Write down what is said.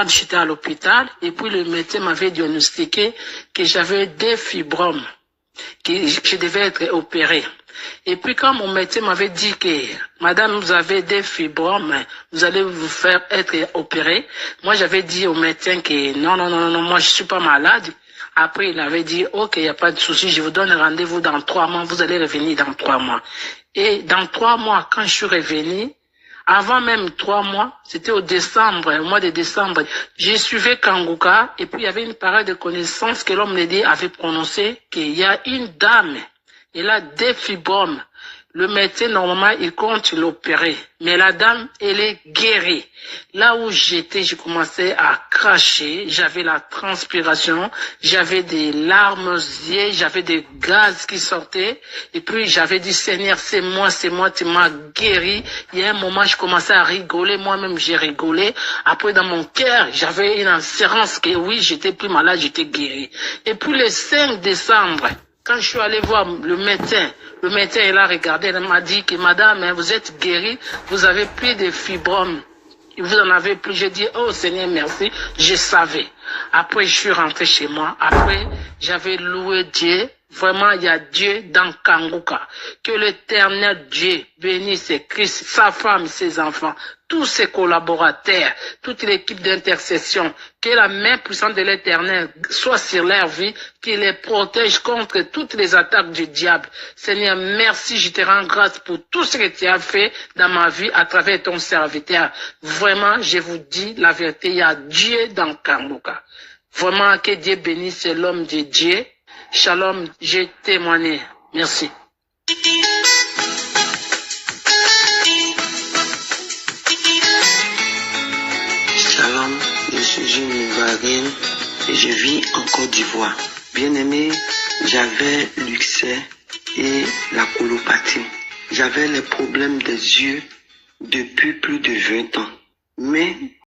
j'étais à l'hôpital et puis le médecin m'avait diagnostiqué que j'avais des fibromes, que je devais être opéré. Et puis quand mon médecin m'avait dit que madame, vous avez des fibromes, vous allez vous faire être opéré, moi j'avais dit au médecin que non, moi je suis pas malade. Après il avait dit ok, il n'y a pas de souci, je vous donne rendez-vous dans 3 mois, vous allez revenir dans 3 mois. Et dans 3 mois, quand je suis revenu, avant même 3 mois, c'était au mois de décembre, j'ai suivi Kanguka et puis il y avait une parole de connaissance que l'homme avait prononcé qu'il y a une dame, elle a des fibromes. Le médecin, normalement, il compte l'opérer. Mais la dame, elle est guérie. Là où j'étais, j'ai commencé à cracher. J'avais la transpiration. J'avais des larmes aux yeux. J'avais des gaz qui sortaient. Et puis, j'avais dit, Seigneur, c'est moi, tu m'as guéri. Il y a un moment, je commençais à rigoler. Moi-même, j'ai rigolé. Après, dans mon cœur, j'avais une assurance que oui, j'étais plus malade, j'étais guéri. Et puis, le 5 décembre, quand je suis allé voir le médecin, il a regardé, il m'a dit que madame, vous êtes guérie, vous avez plus de fibromes. Vous en avez plus. J'ai dit, oh Seigneur, merci, je savais. Après, je suis rentré chez moi. Après, j'avais loué Dieu. Vraiment, il y a Dieu dans Kanguka. Que l'Éternel Dieu bénisse Christ, sa femme, ses enfants, tous ses collaborateurs, toute l'équipe d'intercession. Que la main puissante de l'Éternel soit sur leur vie, qu'il les protège contre toutes les attaques du diable. Seigneur, merci, je te rends grâce pour tout ce que tu as fait dans ma vie à travers ton serviteur. Vraiment, je vous dis la vérité, il y a Dieu dans Kanguka. Vraiment, que Dieu bénisse l'homme de Dieu. Shalom, j'ai témoigné. Merci. Shalom, je suis une Ivoirienne et je vis en Côte d'Ivoire. Bien-aimé, j'avais l'uxès et la colopathie. J'avais les problèmes des yeux depuis plus de 20 ans. Mais